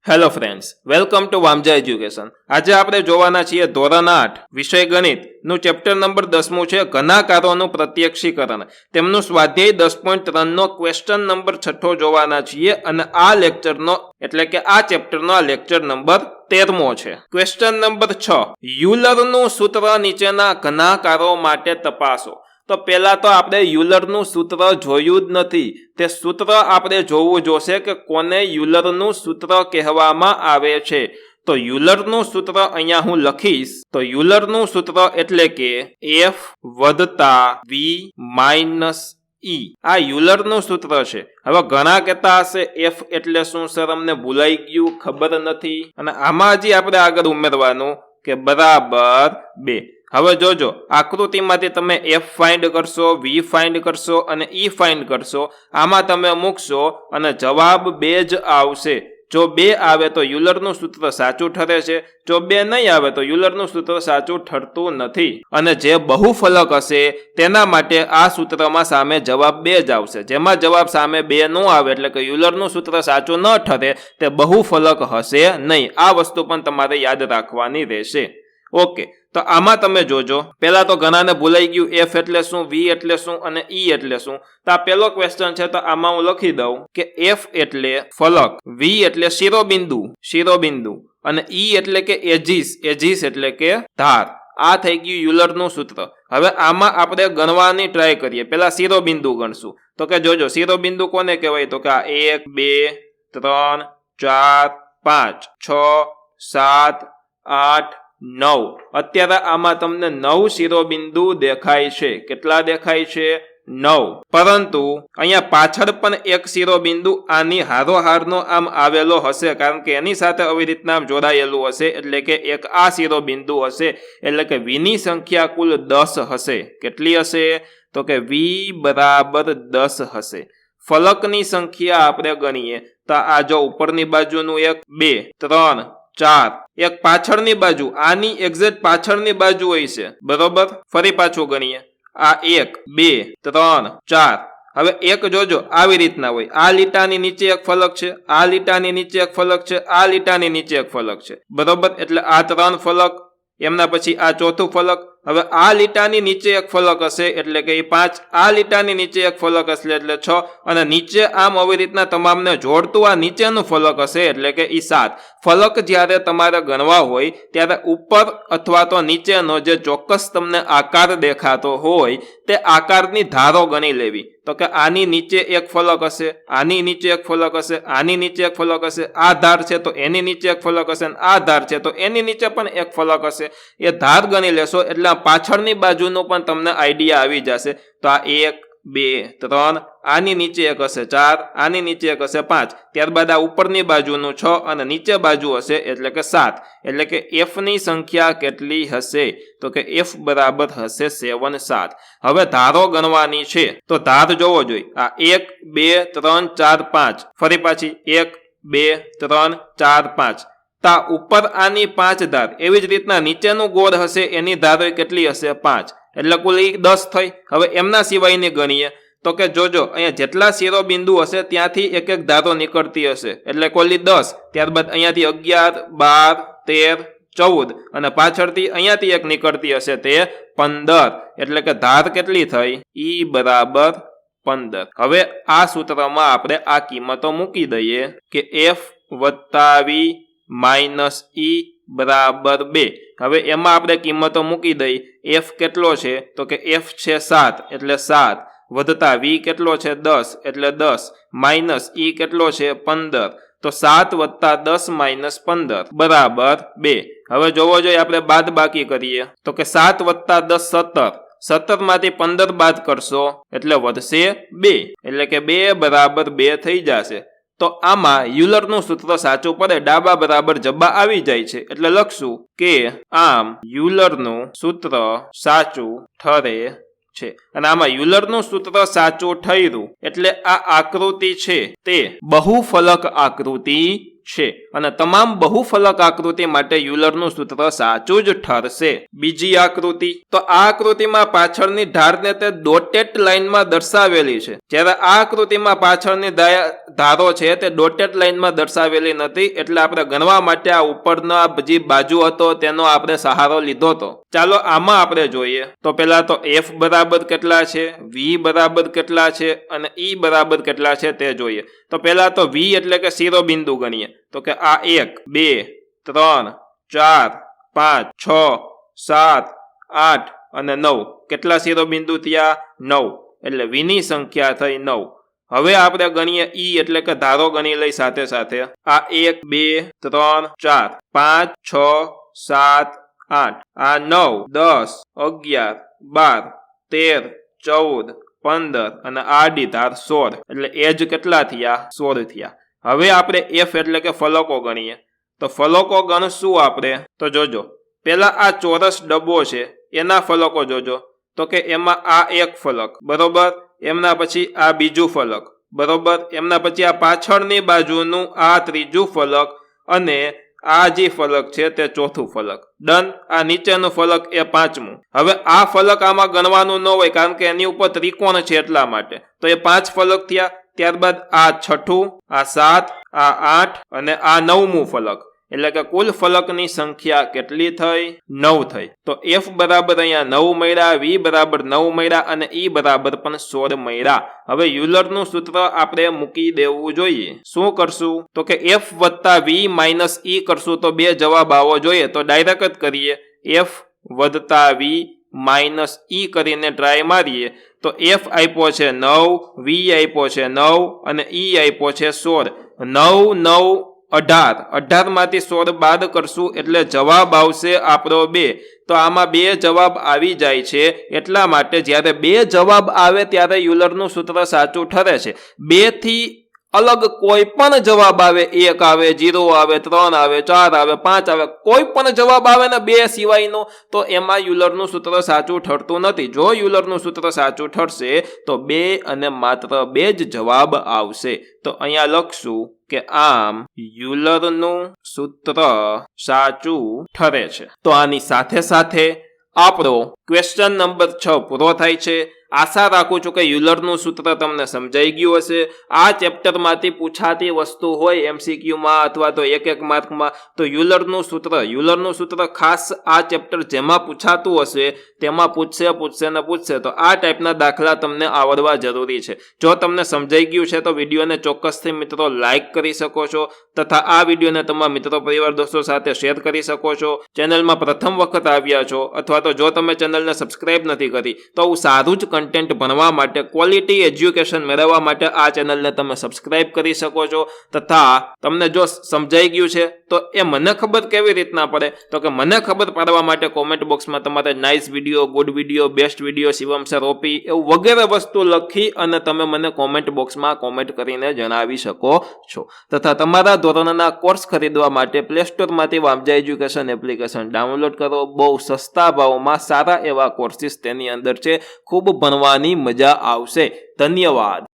Hello friends, welcome to Vamja education. આજે આપણે જોવાના છીએ ધોરણ 8 વિષય ગણિત નું ચેપ્ટર નંબર 10 છે ઘનાકારોનું પ્રત્યક્ષીકરણ. તેમનું સ્વાધ્યાય 10.3 નો ક્વેશ્ચન નંબર 6 જોવાના છીએ અને આ લેક્ચરનો એટલે કે આ ચેપ્ટરનો આ લેક્ચર નંબર 13 છે. ક્વેશ્ચન નંબર 6, યુલરનું સૂત્ર નીચેના ઘનાકારો માટે તપાસો. તો પહેલા તો આપણે યુલરનું સૂત્ર જોયું જ નથી. તે સૂત્ર આપણે જોવું જોશે કે કોને યુલરનું સૂત્ર કહેવામાં આવે છે. તો યુલરનું સૂત્ર અહીંયા હું લખીશ. તો યુલરનું સૂત્ર એટલે કે F વત્તા V માઇનસ E. આ યુલરનું સૂત્ર છે. હવે ઘણા કહેતા હશે F એટલે શું સર, અમને ભૂલાઈ ગયું, ખબર નથી. અને આમાં હજી આપણે આગળ ઉમેરવાનું કે બરાબર 2. હવે જોજો, આકૃતિમાંથી તમે F ફાઇન્ડ કરશો, V ફાઇન્ડ કરશો અને E ફાઇન્ડ કરશો. આમાં તમે મૂકશો અને જવાબ 2 જ આવશે. જો 2 આવે તો યુલરનું સૂત્ર સાચું ઠરે છે. જો 2 નહીં આવે તો યુલરનું સૂત્ર સાચું ઠરતું નથી. અને જે બહુફલક હશે તેના માટે આ સૂત્રમાં સામે જવાબ 2 જ આવશે. જેમાં જવાબ સામે 2 ન આવે એટલે કે યુલરનું સૂત્ર સાચું ન ઠરે તે બહુફલક હશે નહીં. આ વસ્તુ પણ તમારે યાદ રાખવાની રહેશે. ઓકે, તો આમાં તમે જોજો, પહેલા તો ઘણાને ભૂલાઈ ગયું F એટલે શું, V એટલે શું અને E એટલે શું. તો આ પહેલો ક્વેશ્ચન છે, તો આમાં હું લખી દઉં કે F એટલે ફલક, V એટલે શિરોબિંદુ અને E એટલે કે એજીસ એટલે કે ધાર. આ થઈ ગયું યુલરનું સૂત્ર. હવે આમાં આપણે ગણવાની ટ્રાય કરીએ. પહેલા શિરોબિંદુ ગણશું. તો કે જોજો, શિરોબિંદુ કોને કહેવાય? તો કે આ 1 2 3 4 5 6 7 8 9. અત્યારે આમાં તમને 9 શિરોબિંદુ દેખાય છે. કેટલા દેખાય છે? 9. પરંતુ અહીંયા પાછળ પણ એક શિરોબિંદુ આની હારોહારનો આમ આવેલો હશે, કારણ કે એની સાથે આવી રીતના આમ જોડાયેલું હશે. એટલે કે એક આ શિરોબિંદુ હશે. એટલે કે V ની સંખ્યા કુલ 10 હશે. કેટલી હશે? તો કે V બરાબર 10 હશે. ફલકની સંખ્યા આપણે ગણીએ તો આ જો ઉપરની બાજુનું 1 2 3 4, એક પાછળની બાજુ, આની એક્ઝેક્ટ પાછળની બાજુ હોય છે, બરોબર. ફરી પાછું ગણીએ, આ 1 2 3 4. હવે એક જોજો આવી રીતના હોય, આ લીટાની નીચે એક ફલક છે, આ લીટાની નીચે એક ફલક છે, આ લીટાની નીચે એક ફલક છે, બરોબર. એટલે આ 3 ફલક, એમના પછી આ ચોથું ફલક. હવે આ લીટાની નીચે એક ફલક હશે એટલે કે 5, આ લીટાની નીચે એક ફલક હશે એટલે 6, અને નીચે આમ આવી રીતના તમામને જોડતું આ નીચેનું ફલક હશે એટલે કે 7. ફલક જ્યારે તમારે ગણવા હોય ત્યારે ઉપર અથવા તો નીચેનો જે ચોક્કસ તમને આકાર દેખાતો હોય તે આકારની ધારો ગણી લેવી. તો કે આની નીચે એક ફલક હશે, આની નીચે એક ફલક હશે, આની નીચે એક ફલક હશે, આ ધાર છે તો એની નીચે એક ફલક હશે, આ ધાર છે તો એની નીચે પણ એક ફલક હશે. એ ધાર ગણી લેશો એટલે પાછળની બાજુનું પણ તમને આઈડિયા આવી જશે. તો આ 1 2 3, આની નીચે એક હશે 4, આની નીચે એક હશે 5, ત્યારબાદ આ ઉપરની બાજુનું 6 અને નીચે બાજુ હશે એટલે કે 7. એટલે કે F ની સંખ્યા કેટલી હશે? તો કે F બરાબર હશે 7 7. હવે ધારો ગણવાની છે તો ધાર જોવો જોઈએ. આ 1 2 3 4 5, ફરી પાછી 1 2 3 4 5. તા ઉપર આની 5 ધાર, એવી જ રીતના નીચેનું ગોળ હશે એની ધારો કેટલી હશે? 5. એટલે કુલ 10 થઈ. હવે એમના સિવાયની ગણીએ તો કે જોજો, અહીંયા જેટલા શિરોબિંદુ હશે ત્યાંથી એક એક ધારો નીકળતી હશે એટલે કુલ 10. ત્યારબાદ અહીંયાથી 11 12 13 14 અને પાછળથી અહીંયાથી એક નીકળતી હશે તે 15. એટલે કે ધાર કેટલી થઈ? E બરાબર 15. હવે આ સૂત્રમાં આપણે આ કિંમતો મૂકી દઈએ કે F વત્તા V માઇનસ E બરાબર 2. હવે એમાં આપણે કિંમતો મૂકી દઈ. F કેટલો છે? તો કે F છે 7 એટલે 7, વધતા V કેટલો છે? 10 એટલે 10, માઇનસ E કેટલો છે? 15. તો 7 વત્તા 10 માઇનસ 15 બરાબર 2. હવે જોવો જોઈએ, આપણે બાદ બાકી કરીએ તો કે 7 વત્તા 10 17, 17 માંથી 15 બાદ કરશો એટલે વધશે 2. એટલે કે 2 બરાબર 2 થઈ જશે. તો આમાં યુલરનું સૂત્ર સાચું પડે, ડાબા બરાબર જબ્બા આવી જાય છે. એટલે લખશું કે આમ યુલરનું સૂત્ર સાચું ઠરે છે. અને આમાં યુલરનું સૂત્ર સાચું ઠર્યું એટલે આ આકૃતિ છે તે બહુફલક આકૃતિ છે અને તમામ બહુફલક આકૃતિ માટે યુલરનું સૂત્ર સાચું જ ઠરશે. બીજી આકૃતિ, તો આ આકૃતિમાં પાછળની ધારને તે ડોટેડ લાઇનમાં દર્શાવેલી છે, જ્યારે આ આકૃતિમાં પાછળની ધારો છે તે ડોટેડ લાઇનમાં દર્શાવેલી નથી, એટલે આપણે ગણવા માટે આ ઉપરના જે બાજુ હતો તેનો આપણે સહારો લીધો હતો. ચાલો આમાં આપણે જોઈએ. તો પેલા તો F બરાબર કેટલા છે, V બરાબર કેટલા છે અને E બરાબર કેટલા છે તે જોઈએ. તો પેલા તો V એટલે કે શિરોબિંદુ ગણીએ. તો કે આ 1 2 3 4 5 6 7 8 અને 9. કેટલા શિરોબિંદુ થયા? 9. એટલે V ની સંખ્યા થઈ 9. હવે આપણે ગણીએ E એટલે કે ધારો ગણી લઈ સાથે સાથે. આ 1 2 3 4 5 6 7 8, આ 9 10 11 12 13 14 15 અને આડી ધાર 16. એટલે એજ કેટલા થયા? 16 થયા. હવે આપણે F એટલે કે ફલકો ગણીએ. તો ફલકો ગણશું આપણે. તો જોજો, પેલા આ ચોરસ ડબ્બો છે એના ફલકો જોજો. તો કે એમાં આ એક ફલક બરોબર, એમના પછી આ બીજું ફલક બરોબર, એમના પછી આ પાછળની બાજુનું આ ત્રીજું ફલક અને આ જે ફલક છે તે ચોથું ફલક. ડન. આ નીચેનું ફલક એ પાંચમું. હવે આ ફલક આમાં ગણવાનું ન હોય કારણ કે એની ઉપર ત્રિકોણ છે એટલા માટે. તો એ 5 ફલક થયા. ત્યારબાદ આ છઠ્ઠું, આ 7, આ 8 અને આ 9મું ફલક. એટલે કે કુલ ફલકની સંખ્યા કેટલી થઈ? 9 થઈ. તો F બરાબર અહીંયા 9 મળ્યા, V બરાબર 9 મળ્યા અને E બરાબર પણ 16 મળ્યા. હવે યુલરનું સૂત્ર આપણે મૂકી દેવું જોઈએ. શું કરશું? તો કે F વત્તા V માઇનસ E કરશું તો 2 જવાબ આવો જોઈએ. તો ડાયરેક્ટ જ કરીએ. F વત્તા V માઇનસ E કરીને ટ્રાય મારીએ તો F આપ્યો છે 9, V આપ્યો છે 9 અને E આપ્યો છે 16. 9 9 18. 18 માંથી 16 બાદ કરશું એટલે જવાબ આવશે આપણો 2. તો આમાં 2 જવાબ આવી જાય છે. એટલા માટે જ્યારે 2 જવાબ આવે ત્યારે યુલરનું સૂત્ર સાચું ઠરે છે. 2 થી અલગ કોઈ પણ જવાબ આવે, 1 આવે, 0 આવે, 3 આવે, 4 આવે, 5 આવે, કોઈ પણ જવાબ આવે ને 2 સિવાયનો, તો એમાં યુલરનું સૂત્ર સાચું ઠરતું નથી. જો યુલરનું સૂત્ર સાચું ઠરશે તો 2 અને માત્ર 2 જ જવાબ આવશે. તો અહીંયા લખશું કે આમ યુલરનું સૂત્ર સાચું ઠરે છે. તો આની સાથે સાથે આપણો ક્વેશ્ચન નંબર 6 પૂરો થાય છે. આશા રાખું છું કે યુલરનું સૂત્ર તમને સમજાઈ ગયું હશે. આ ચેપ્ટરમાંથી પૂછાતી વસ્તુ હોય MCQમાં અથવા તો એક માર્કમાં, તો યુલરનું સૂત્ર ખાસ આ ચેપ્ટર જેમાં પૂછાતું હશે તેમાં પૂછશે. તો આ ટાઈપના દાખલા તમને આવડવા જરૂરી છે. જો તમને સમજાઈ ગયું છે તો વિડીયોને ચોક્કસથી મિત્રો લાઈક કરી શકો છો તથા આ વિડીયોને તમારા મિત્રો પરિવાર દોસ્તો સાથે શેર કરી શકો છો. ચેનલમાં પ્રથમ વખત આવ્યા છો અથવા તો જો તમે ચેનલને સબસ્ક્રાઇબ નથી કરી તો હું સારું જ કન્ટેન્ટ ભણવા માટે, ક્વોલિટી એજ્યુકેશન મેળવવા માટે આ ચેનલને તમે સબસ્ક્રાઇબ કરી શકો છો. તથા તમને જો સમજાઈ ગયું છે તો એ મને ખબર કેવી રીતના પડે? તો કે મને ખબર પાડવા માટે કોમેન્ટ બોક્સમાં તમારે nice video, good video, best video, Shivam sir OP એવું વગેરે વસ્તુ લખી અને તમે મને કોમેન્ટ બોક્સમાં કોમેન્ટ કરીને જણાવી શકો છો. તથા તમારા ધોરણના કોર્સ ખરીદવા માટે પ્લે સ્ટોરમાંથી વામજા એજ્યુકેશન એપ્લિકેશન ડાઉનલોડ કરો. બહુ સસ્તા ભાવમાં સારા એવા કોર્સિસ તેની અંદર છે. ખૂબ ભણવાની મજા આવશે. ધન્યવાદ.